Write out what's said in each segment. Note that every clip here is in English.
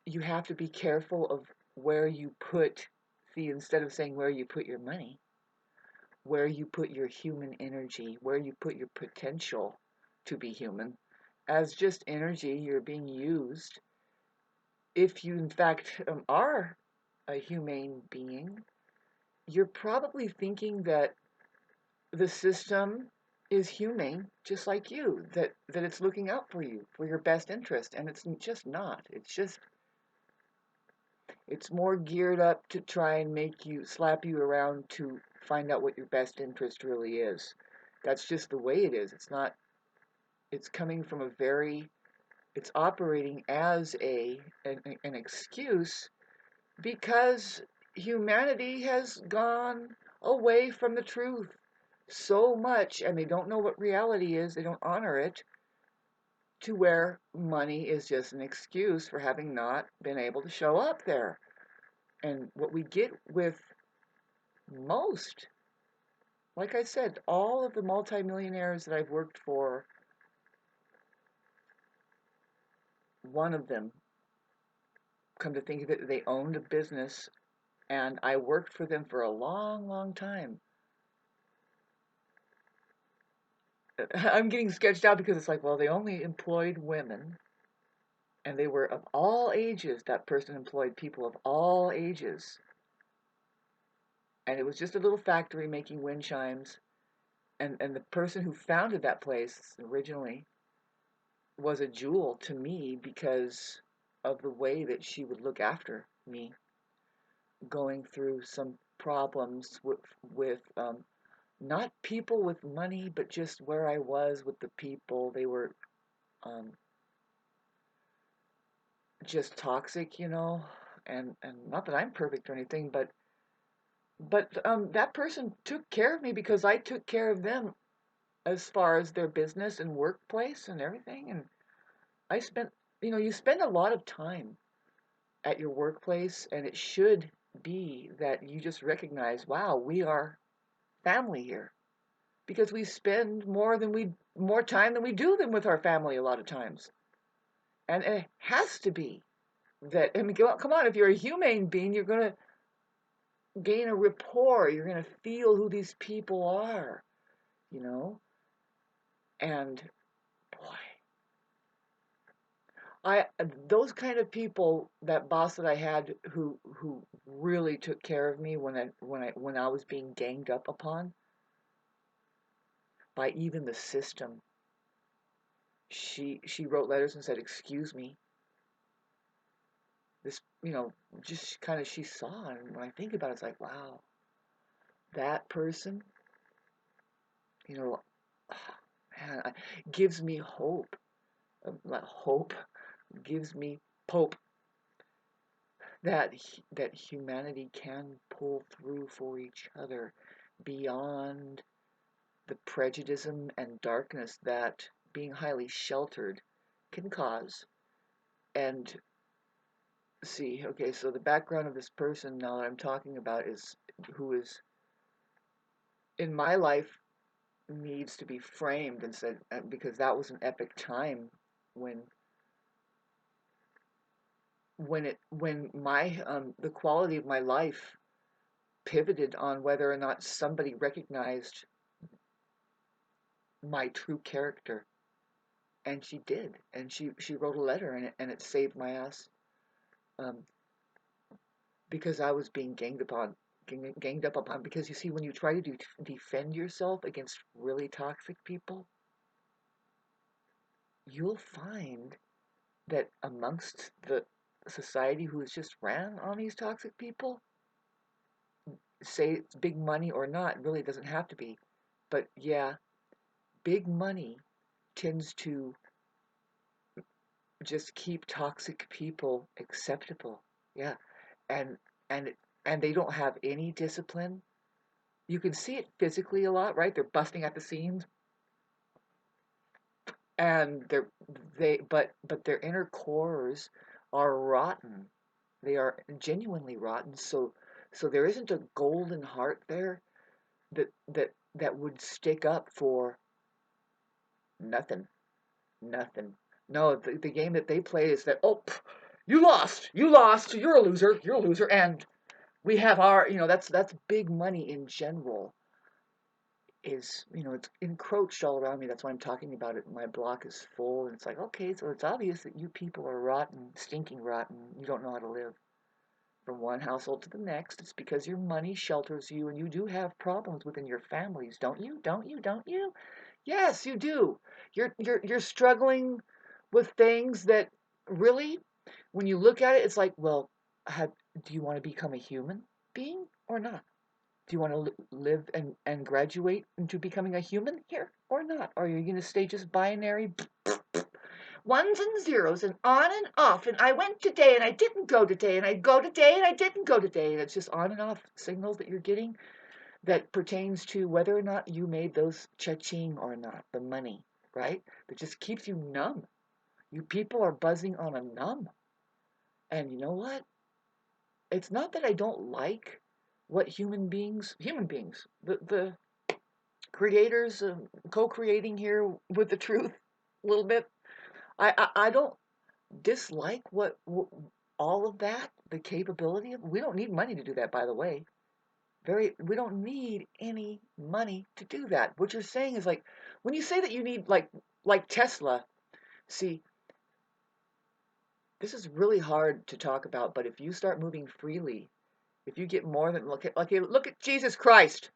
you have to be careful of where you put, see, instead of saying where you put your money, where you put your human energy, where you put your potential to be human. As just energy, you're being used. If you, in fact, are a humane being, you're probably thinking that the system is humane, just like you, that it's looking out for you, for your best interest, and it's just not. It's more geared up to try and make you, slap you around to find out what your best interest really is. That's just the way it is. It's not, it's coming from a very, it's operating as an excuse because humanity has gone away from the truth so much, and they don't know what reality is, they don't honor it, to where money is just an excuse for having not been able to show up there. And what we get with most, like I said, all of the multimillionaires that I've worked for, one of them, come to think of it, they owned a business, and I worked for them for a long, long time. I'm getting sketched out because it's like, well, they only employed women, and they were of all ages. That person employed people of all ages. And it was just a little factory making wind chimes. And the person who founded that place originally was a jewel to me because of the way that she would look after me going through some problems with not people with money, but just where I was with the people. They were um, just toxic, and not that I'm perfect or anything, but that person took care of me because I took care of them as far as their business and workplace and everything. And I spent, you spend a lot of time at your workplace, and it should be that you just recognize, wow, we are family here because we spend more time than we do them with our family a lot of times. And it has to be that, I mean, come on, if you're a humane being, you're going to gain a rapport, you're going to feel who these people are, you know? And boy, I those kind of people, that boss that I had who really took care of me when I was being ganged up upon by even the system. She wrote letters and said, "Excuse me." This, just kind of she saw, and when I think about it, it's like, wow, that person, you know, man, gives me hope. Not hope, gives me hope that that humanity can pull through for each other beyond the prejudice and darkness that being highly sheltered can cause. And see, okay, so the background of this person now that I'm talking about is who is in my life needs to be framed and said, because that was an epic time when when my the quality of my life pivoted on whether or not somebody recognized my true character. And she did, and she wrote a letter, and it saved my ass, um, because I was being ganged up upon. Because you see, when you try to defend yourself against really toxic people, you'll find that amongst the society who is just ran on these toxic people, say it's big money or not, it really doesn't have to be. But yeah, big money tends to just keep toxic people acceptable. Yeah, and and and they don't have any discipline. You can see it physically a lot, right? They're busting at the seams, and but their inner cores are rotten. They are genuinely rotten. So there isn't a golden heart there that would stick up for nothing, nothing. No, the game that they play is that, oh, You lost. You lost. You're a loser. You're a loser. And we have our, that's big money in general. Is, it's encroached all around me. That's why I'm talking about it. My block is full, and it's like, okay, so it's obvious that you people are rotten, stinking rotten. You don't know how to live. From one household to the next, it's because your money shelters you, and you do have problems within your families, don't you? Don't you? Don't you? Yes, you do. You're struggling with things that really, when you look at it, it's like, well, have, do you want to become a human being or not? Do you want to live and graduate into becoming a human here or not? Or are you going to stay just binary ones and zeros and on and off? And I went today and I didn't go today, and I go today and I didn't go today. And it's just on and off signals that you're getting that pertains to whether or not you made those cha-ching or not, the money, right? That just keeps you numb. You people are buzzing on a numb. And you know what? It's not that I don't like what human beings, the creators, co-creating here with the truth a little bit. I don't dislike what all of that, the capability of. We don't need money to do that, by the way. We don't need any money to do that. What you're saying is like when you say that you need like Tesla. See, this is really hard to talk about, but if you start moving freely, if you get more than look at Jesus Christ.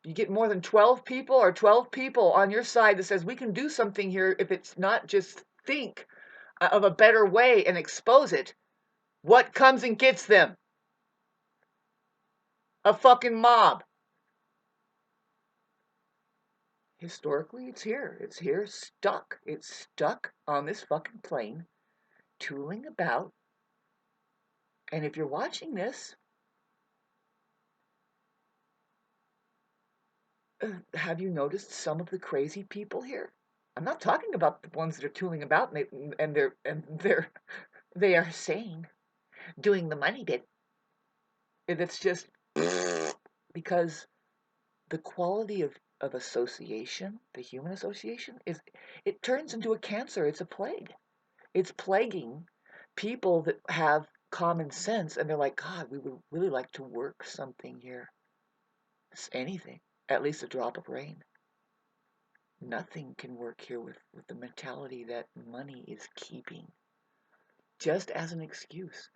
You get more than 12 people or 12 people on your side that says we can do something here if it's not just think of a better way and expose it. What comes and gets them? A fucking mob. Historically, it's here. It's here stuck. It's stuck on this fucking plane, tooling about. And if you're watching this, have you noticed some of the crazy people here? I'm not talking about the ones that are tooling about they are sane, doing the money bit. And it's just because the quality of association, the human association, it turns into a cancer. It's a plague. It's plaguing people that have common sense, and they're like, God, we would really like to work something here. It's anything, at least a drop of rain. Nothing can work here with the mentality that money is keeping. Just as an excuse.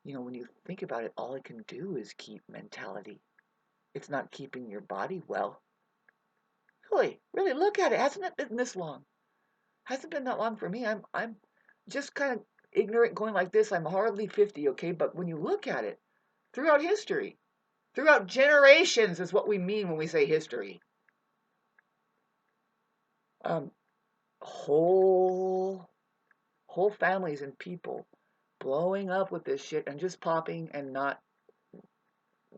When you think about it, all it can do is keep mentality. It's not keeping your body well. Really, really look at it. Hasn't it been this long? Hasn't been that long for me. I'm just kind of ignorant going like this. I'm hardly 50, okay? But when you look at it, throughout history, throughout generations is what we mean when we say history. Um, whole whole families and people blowing up with this shit and just popping and not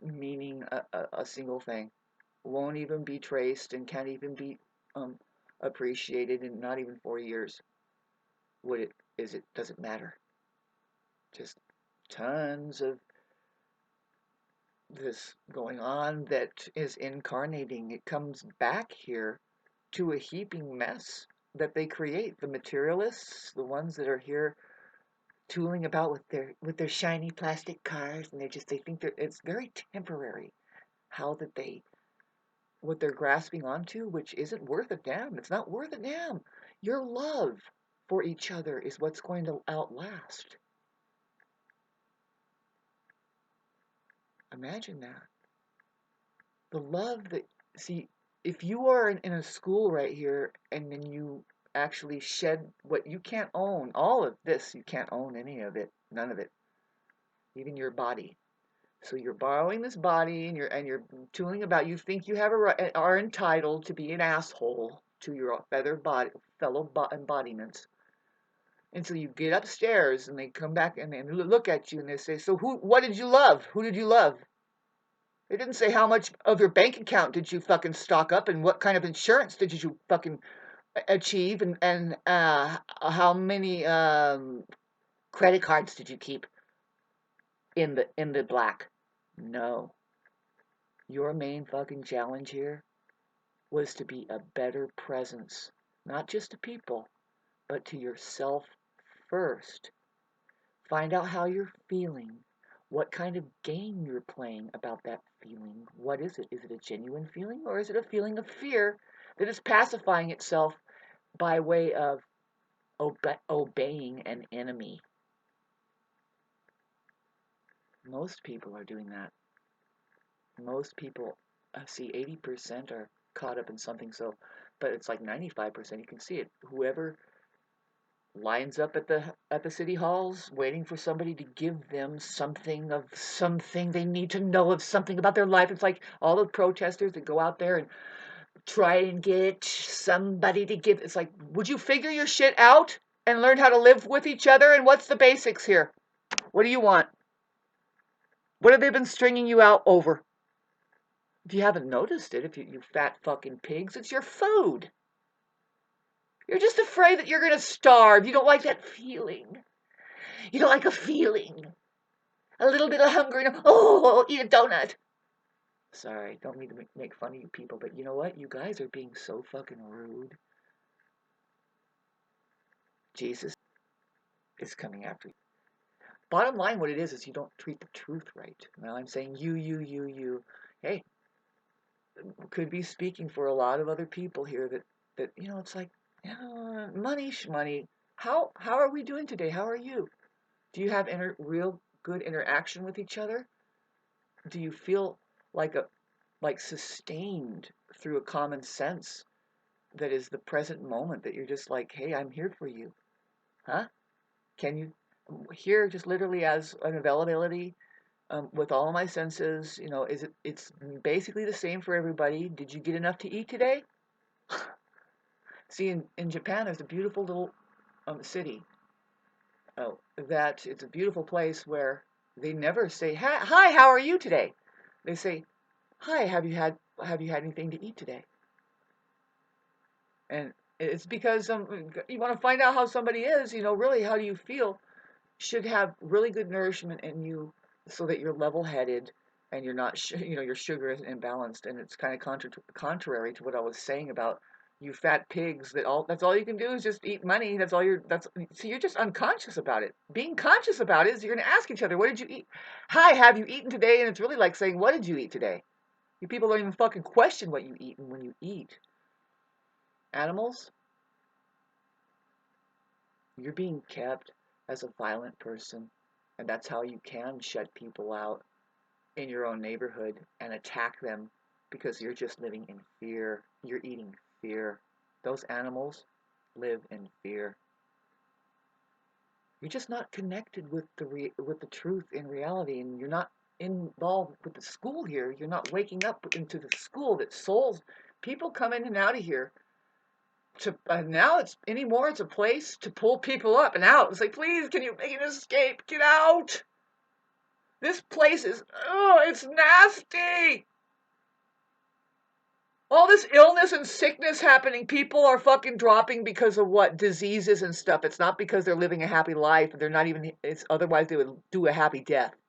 meaning a single thing. Won't even be traced and can't even be um, appreciated in not even 4 years. Would it? Is it? Does it matter? Just tons of this going on that is incarnating. It comes back here to a heaping mess that they create. The materialists, the ones that are here tooling about with their shiny plastic cars, and they think it's very temporary. How that they what they're grasping onto, which isn't worth a damn. It's not worth a damn. Your love for each other is what's going to outlast. Imagine that. The love that, see, if you are in a school right here and then you actually shed what you can't own, all of this, you can't own any of it, none of it, even your body. So you're borrowing this body and you're tooling about. You think you have are entitled to be an asshole to your fellow embodiments. And so you get upstairs and they come back and they look at you and they say, "So what did you love? Who did you love?" They didn't say how much of your bank account did you fucking stock up and what kind of insurance did you fucking achieve and how many credit cards did you keep in the black. No. Your main fucking challenge here was to be a better presence, not just to people, but to yourself first. Find out how you're feeling. What kind of game you're playing about that feeling. What is it? Is it a genuine feeling or is it a feeling of fear that is pacifying itself by way of obeying an enemy? Most people are doing that. Most people, I see 80% are caught up in something, so, but it's like 95%. You can see it. Whoever lines up at the city halls waiting for somebody to give them something of something they need to know of something about their life. It's like all the protesters that go out there and try and get somebody to give. It's like, would you figure your shit out and learn how to live with each other? And what's the basics here? What do you want? What have they been stringing you out over? If you haven't noticed it, if you fat fucking pigs, it's your food. You're just afraid that you're going to starve. You don't like that feeling. You don't like a feeling. A little bit of hunger and oh, eat a donut. Sorry, don't mean to make fun of you people, but you know what? You guys are being so fucking rude. Jesus is coming after you. Bottom line, what it is you don't treat the truth right. Now I'm saying you. Hey, could be speaking for a lot of other people here that it's like, money, shmoney. How are we doing today? How are you? Do you have real good interaction with each other? Do you feel like sustained through a common sense that is the present moment, that you're just like, hey, I'm here for you? Huh? Can you hear just literally as an availability, with all my senses? It's basically the same for everybody. Did you get enough to eat today? See, in Japan, there's a beautiful little city. Oh, that it's a beautiful place where they never say, hi, how are you today? They say, hi, have you had anything to eat today? And it's because you want to find out how somebody is, really, how do you feel? Should have really good nourishment in you so that you're level-headed and you're not, your sugar isn't imbalanced. And it's kind of contrary to what I was saying about you fat pigs, that's all you can do is just eat money. So you're just unconscious about it. Being conscious about it is you're going to ask each other, what did you eat? Hi, have you eaten today? And it's really like saying, what did you eat today? You people don't even fucking question what you eat and when you eat. Animals, you're being kept as a violent person, and that's how you can shut people out in your own neighborhood and attack them, because you're just living in fear. You're eating fear. Those animals live in fear. You're just not connected with with the truth in reality, and you're not involved with the school here. You're not waking up into the school that souls. People come in and out of here now it's a place to pull people up and out. It's like, please, can you make an escape? Get out. This place is, it's nasty. All this illness and sickness happening, people are fucking dropping because of what? Diseases and stuff. It's not because they're living a happy life. They're not even, otherwise they would do a happy death.